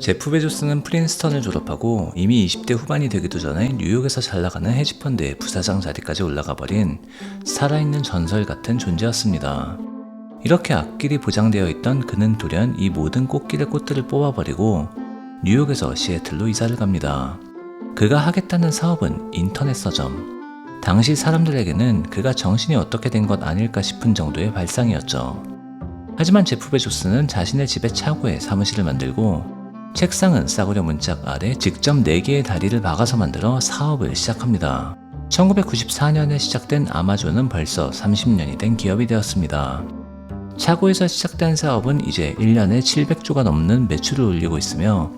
제프 베조스는 프린스턴을 졸업하고 이미 20대 후반이 되기도 전에 뉴욕에서 잘나가는 헤지펀드의 부사장 자리까지 올라가 버린 살아있는 전설 같은 존재였습니다. 이렇게 앞길이 보장되어 있던 그는 돌연 이 모든 꽃길의 꽃들을 뽑아버리고 뉴욕에서 시애틀로 이사를 갑니다. 그가 하겠다는 사업은 인터넷 서점. 당시 사람들에게는 그가 정신이 어떻게 된 것 아닐까 싶은 정도의 발상이었죠. 하지만 제프 베조스는 자신의 집의 차고에 사무실을 만들고 책상은 싸구려 문짝 아래 직접 4개의 다리를 박아서 만들어 사업을 시작합니다. 1994년에 시작된 아마존은 벌써 30년이 된 기업이 되었습니다. 차고에서 시작된 사업은 이제 1년에 700조가 넘는 매출을 올리고 있으며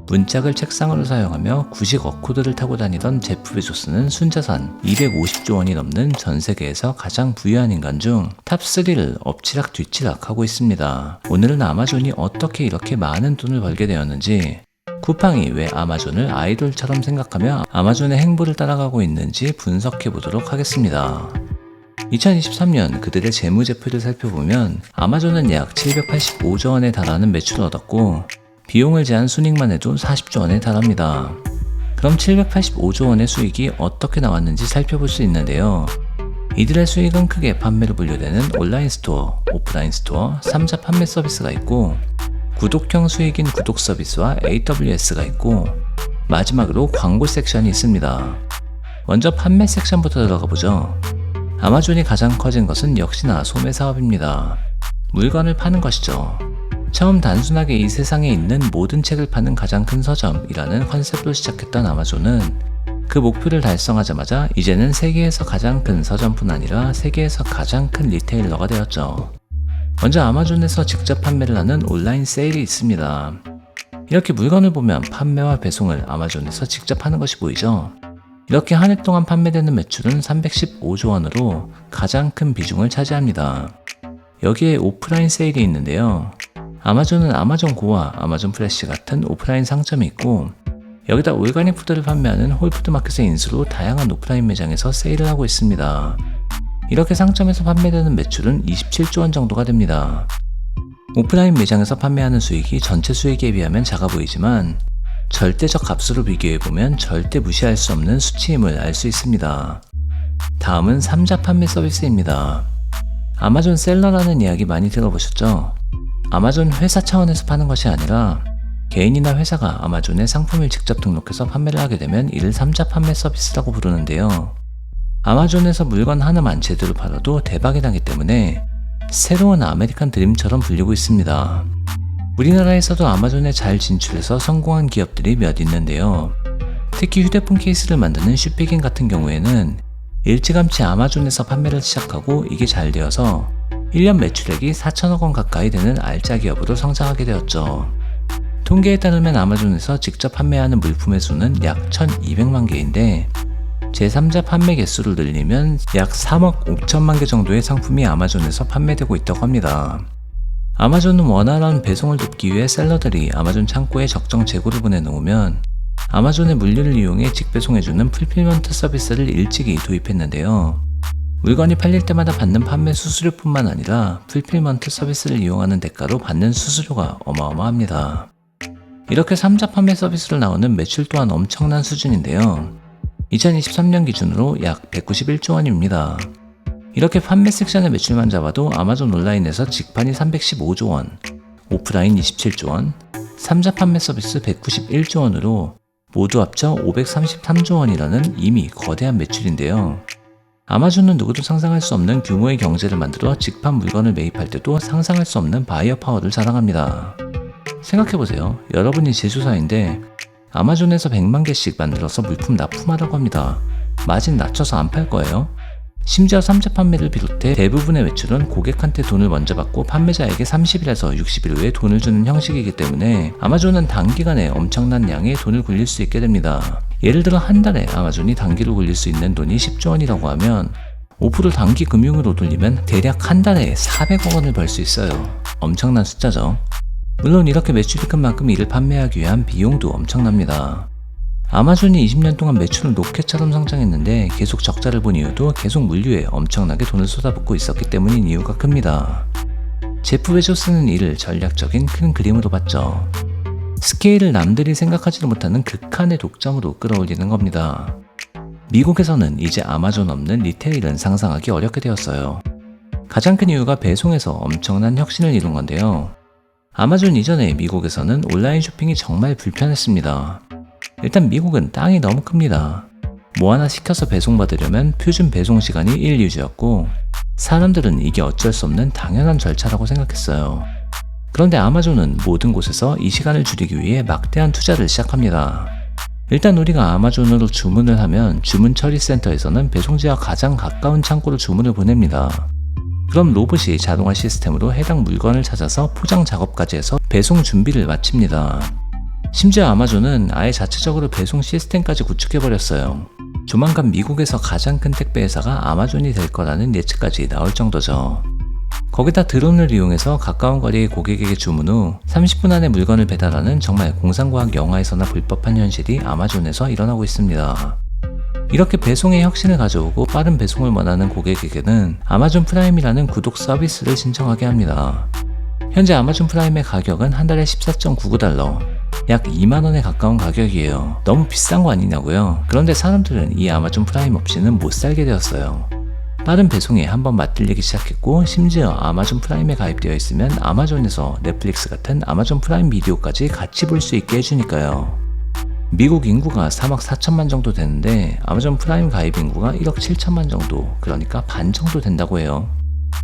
문짝을 책상으로 사용하며 구식 어코드를 타고 다니던 제프 베조스는 순자산 250조 원이 넘는 전 세계에서 가장 부유한 인간 중 탑3를 엎치락 뒤치락 하고 있습니다. 오늘은 아마존이 어떻게 이렇게 많은 돈을 벌게 되었는지, 쿠팡이 왜 아마존을 아이돌처럼 생각하며 아마존의 행보를 따라가고 있는지 분석해 보도록 하겠습니다. 2023년 그들의 재무제표를 살펴보면 아마존은 약 785조 원에 달하는 매출을 얻었고 비용을 제한 순익만 해도 40조 원에 달합니다. 그럼 785조 원의 수익이 어떻게 나왔는지 살펴볼 수 있는데요. 이들의 수익은 크게 판매로 분류되는 온라인 스토어, 오프라인 스토어, 3자 판매 서비스가 있고 구독형 수익인 구독 서비스와 AWS가 있고 마지막으로 광고 섹션이 있습니다. 먼저 판매 섹션부터 들어가 보죠. 아마존이 가장 커진 것은 역시나 소매 사업입니다. 물건을 파는 것이죠. 처음 단순하게 이 세상에 있는 모든 책을 파는 가장 큰 서점이라는 컨셉으로 시작했던 아마존은 그 목표를 달성하자마자 이제는 세계에서 가장 큰 서점뿐 아니라 세계에서 가장 큰 리테일러가 되었죠. 먼저 아마존에서 직접 판매를 하는 온라인 세일이 있습니다. 이렇게 물건을 보면 판매와 배송을 아마존에서 직접 하는 것이 보이죠? 이렇게 한 해 동안 판매되는 매출은 315조 원으로 가장 큰 비중을 차지합니다. 여기에 오프라인 세일이 있는데요. 아마존은 아마존고와 아마존 프레시 같은 오프라인 상점이 있고 여기다 올가닉 푸드를 판매하는 홀푸드마켓의 인수로 다양한 오프라인 매장에서 세일을 하고 있습니다. 이렇게 상점에서 판매되는 매출은 27조 원 정도가 됩니다. 오프라인 매장에서 판매하는 수익이 전체 수익에 비하면 작아 보이지만 절대적 값으로 비교해보면 절대 무시할 수 없는 수치임을 알 수 있습니다. 다음은 3자 판매 서비스입니다. 아마존 셀러라는 이야기 많이 들어보셨죠? 아마존 회사 차원에서 파는 것이 아니라 개인이나 회사가 아마존에 상품을 직접 등록해서 판매를 하게 되면 이를 3자 판매 서비스라고 부르는데요. 아마존에서 물건 하나만 제대로 팔아도 대박이 나기 때문에 새로운 아메리칸 드림처럼 불리고 있습니다. 우리나라에서도 아마존에 잘 진출해서 성공한 기업들이 몇 있는데요. 특히 휴대폰 케이스를 만드는 슈피긴 같은 경우에는 일찌감치 아마존에서 판매를 시작하고 이게 잘 되어서 1년 매출액이 4천억 원 가까이 되는 알짜 기업으로 성장하게 되었죠. 통계에 따르면 아마존에서 직접 판매하는 물품의 수는 약 1200만 개인데 제3자 판매 개수를 늘리면 약 3억 5천만 개 정도의 상품이 아마존에서 판매되고 있다고 합니다. 아마존은 원활한 배송을 돕기 위해 셀러들이 아마존 창고에 적정 재고를 보내놓으면 아마존의 물류를 이용해 직배송해주는 풀필먼트 서비스를 일찍이 도입했는데요. 물건이 팔릴 때마다 받는 판매 수수료뿐만 아니라 풀필먼트 서비스를 이용하는 대가로 받는 수수료가 어마어마합니다. 이렇게 3자 판매 서비스로 나오는 매출 또한 엄청난 수준인데요. 2023년 기준으로 약 191조 원입니다. 이렇게 판매 섹션의 매출만 잡아도 아마존 온라인에서 직판이 315조 원, 오프라인 27조 원, 3자 판매 서비스 191조 원으로 모두 합쳐 533조 원이라는 이미 거대한 매출인데요. 아마존은 누구도 상상할 수 없는 규모의 경제를 만들어 직판 물건을 매입할 때도 상상할 수 없는 바이어 파워를 자랑합니다. 생각해보세요. 여러분이 제조사인데 아마존에서 100만 개씩 만들어서 물품 납품하라고 합니다. 마진 낮춰서 안 팔 거예요? 심지어 3자 판매를 비롯해 대부분의 매출은 고객한테 돈을 먼저 받고 판매자에게 30일에서 60일 후에 돈을 주는 형식이기 때문에 아마존은 단기간에 엄청난 양의 돈을 굴릴 수 있게 됩니다. 예를 들어 한 달에 아마존이 단기로 굴릴 수 있는 돈이 10조 원이라고 하면 5% 단기 금융으로 돌리면 대략 한 달에 400억 원을 벌 수 있어요. 엄청난 숫자죠. 물론 이렇게 매출이 큰 만큼 이를 판매하기 위한 비용도 엄청납니다. 아마존이 20년 동안 매출은 로켓처럼 성장했는데 계속 적자를 본 이유도 계속 물류에 엄청나게 돈을 쏟아붓고 있었기 때문인 이유가 큽니다. 제프 베조스는 이를 전략적인 큰 그림으로 봤죠. 스케일을 남들이 생각하지도 못하는 극한의 독점으로 끌어올리는 겁니다. 미국에서는 이제 아마존 없는 리테일은 상상하기 어렵게 되었어요. 가장 큰 이유가 배송에서 엄청난 혁신을 이룬 건데요. 아마존 이전에 미국에서는 온라인 쇼핑이 정말 불편했습니다. 일단 미국은 땅이 너무 큽니다. 뭐 하나 시켜서 배송받으려면 표준 배송 시간이 1, 2주였고 사람들은 이게 어쩔 수 없는 당연한 절차라고 생각했어요. 그런데 아마존은 모든 곳에서 이 시간을 줄이기 위해 막대한 투자를 시작합니다. 일단 우리가 아마존으로 주문을 하면 주문 처리 센터에서는 배송지와 가장 가까운 창고로 주문을 보냅니다. 그럼 로봇이 자동화 시스템으로 해당 물건을 찾아서 포장 작업까지 해서 배송 준비를 마칩니다. 심지어 아마존은 아예 자체적으로 배송 시스템까지 구축해버렸어요. 조만간 미국에서 가장 큰 택배 회사가 아마존이 될 거라는 예측까지 나올 정도죠. 거기다 드론을 이용해서 가까운 거리의 고객에게 주문 후 30분 안에 물건을 배달하는 정말 공상과학 영화에서나 볼 법한 현실이 아마존에서 일어나고 있습니다. 이렇게 배송의 혁신을 가져오고 빠른 배송을 원하는 고객에게는 아마존 프라임이라는 구독 서비스를 신청하게 합니다. 현재 아마존 프라임의 가격은 한 달에 14.99달러, 약 2만원에 가까운 가격이에요. 너무 비싼 거 아니냐고요? 그런데 사람들은 이 아마존 프라임 없이는 못 살게 되었어요. 빠른 배송에 한번 맛들리기 시작했고 심지어 아마존 프라임에 가입되어 있으면 아마존에서 넷플릭스 같은 아마존 프라임 비디오까지 같이 볼 수 있게 해주니까요. 미국 인구가 3억 4천만 정도 되는데 아마존 프라임 가입 인구가 1억 7천만 정도, 그러니까 반 정도 된다고 해요.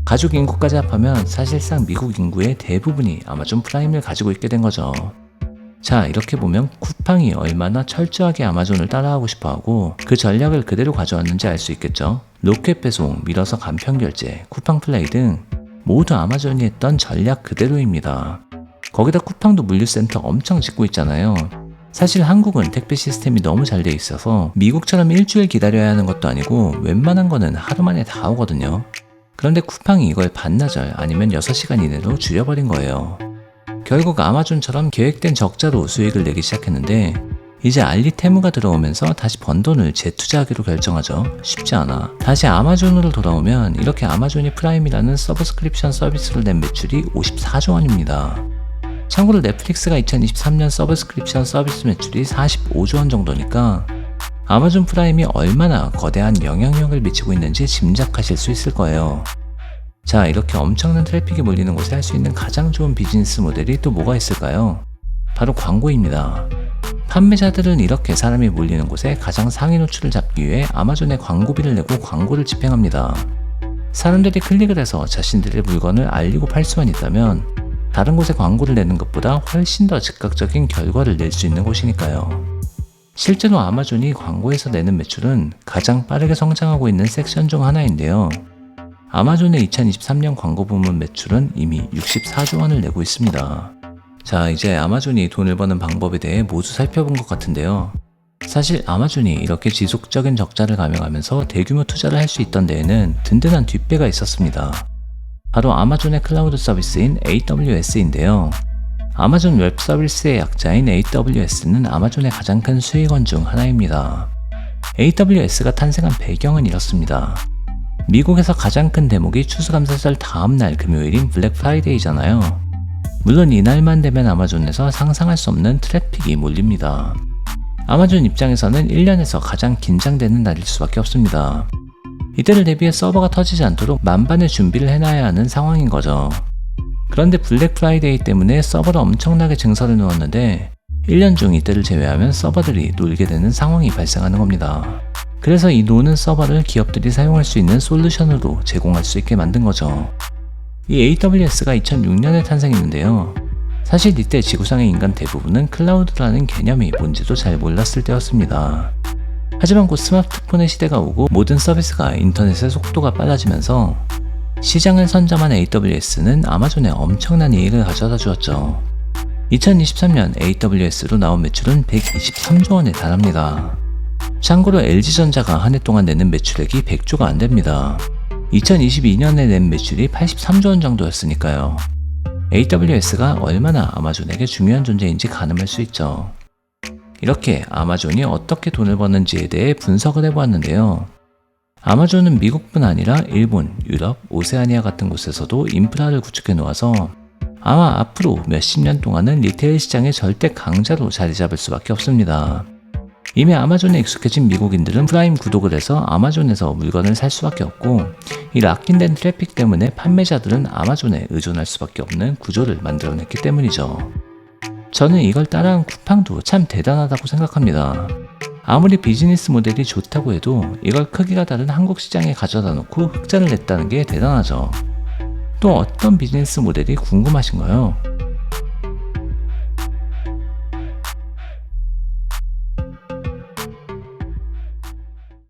가족 인구까지 합하면 사실상 미국 인구의 대부분이 아마존 프라임을 가지고 있게 된 거죠. 자, 이렇게 보면 쿠팡이 얼마나 철저하게 아마존을 따라하고 싶어하고 그 전략을 그대로 가져왔는지 알 수 있겠죠. 로켓 배송, 밀어서 간편 결제, 쿠팡 플레이 등 모두 아마존이 했던 전략 그대로입니다. 거기다 쿠팡도 물류센터 엄청 짓고 있잖아요. 사실 한국은 택배 시스템이 너무 잘 돼 있어서 미국처럼 일주일 기다려야 하는 것도 아니고 웬만한 거는 하루 만에 다 오거든요. 그런데 쿠팡이 이걸 반나절 아니면 6시간 이내로 줄여버린 거예요. 결국 아마존처럼 계획된 적자로 수익을 내기 시작했는데 이제 알리테무가 들어오면서 다시 번 돈을 재투자하기로 결정하죠. 쉽지 않아. 다시 아마존으로 돌아오면 이렇게 아마존이 프라임이라는 서브스크립션 서비스로 낸 매출이 54조 원입니다. 참고로 넷플릭스가 2023년 서브스크립션 서비스 매출이 45조 원 정도니까 아마존 프라임이 얼마나 거대한 영향력을 미치고 있는지 짐작하실 수 있을 거예요. 자, 이렇게 엄청난 트래픽이 몰리는 곳에 할 수 있는 가장 좋은 비즈니스 모델이 또 뭐가 있을까요? 바로 광고입니다. 판매자들은 이렇게 사람이 몰리는 곳에 가장 상위 노출을 잡기 위해 아마존에 광고비를 내고 광고를 집행합니다. 사람들이 클릭을 해서 자신들의 물건을 알리고 팔 수만 있다면 다른 곳에 광고를 내는 것보다 훨씬 더 즉각적인 결과를 낼 수 있는 곳이니까요. 실제로 아마존이 광고에서 내는 매출은 가장 빠르게 성장하고 있는 섹션 중 하나인데요. 아마존의 2023년 광고 부문 매출은 이미 64조 원을 내고 있습니다. 자, 이제 아마존이 돈을 버는 방법에 대해 모두 살펴본 것 같은데요. 사실 아마존이 이렇게 지속적인 적자를 감행하면서 대규모 투자를 할 수 있던 데에는 든든한 뒷배가 있었습니다. 바로 아마존의 클라우드 서비스인 AWS인데요. 아마존 웹 서비스의 약자인 AWS는 아마존의 가장 큰 수익원 중 하나입니다. AWS가 탄생한 배경은 이렇습니다. 미국에서 가장 큰 대목이 추수감사절 다음날 금요일인 블랙 프라이데이잖아요. 물론 이날만 되면 아마존에서 상상할 수 없는 트래픽이 몰립니다. 아마존 입장에서는 1년에서 가장 긴장되는 날일 수밖에 없습니다. 이때를 대비해 서버가 터지지 않도록 만반의 준비를 해놔야 하는 상황인 거죠. 그런데 블랙 프라이데이 때문에 서버를 엄청나게 증설해 놓았는데 1년 중 이때를 제외하면 서버들이 놀게 되는 상황이 발생하는 겁니다. 그래서 이 노는 서버를 기업들이 사용할 수 있는 솔루션으로 제공할 수 있게 만든 거죠. 이 AWS가 2006년에 탄생했는데요. 사실 이때 지구상의 인간 대부분은 클라우드라는 개념이 뭔지도 잘 몰랐을 때였습니다. 하지만 곧 스마트폰의 시대가 오고 모든 서비스가 인터넷의 속도가 빨라지면서 시장을 선점한 AWS는 아마존에 엄청난 이익을 가져다 주었죠. 2023년 AWS로 나온 매출은 123조 원에 달합니다. 참고로 LG전자가 한 해 동안 내는 매출액이 100조가 안 됩니다. 2022년에 낸 매출이 83조 원 정도였으니까요. AWS가 얼마나 아마존에게 중요한 존재인지 가늠할 수 있죠. 이렇게 아마존이 어떻게 돈을 버는지에 대해 분석을 해보았는데요. 아마존은 미국뿐 아니라 일본, 유럽, 오세아니아 같은 곳에서도 인프라를 구축해 놓아서 아마 앞으로 몇십 년 동안은 리테일 시장의 절대 강자로 자리 잡을 수밖에 없습니다. 이미 아마존에 익숙해진 미국인들은 프라임 구독을 해서 아마존에서 물건을 살 수밖에 없고, 이 락인된 트래픽 때문에 판매자들은 아마존에 의존할 수밖에 없는 구조를 만들어냈기 때문이죠. 저는 이걸 따라한 쿠팡도 참 대단하다고 생각합니다. 아무리 비즈니스 모델이 좋다고 해도 이걸 크기가 다른 한국 시장에 가져다 놓고 흑자를 냈다는 게 대단하죠. 또 어떤 비즈니스 모델이 궁금하신가요?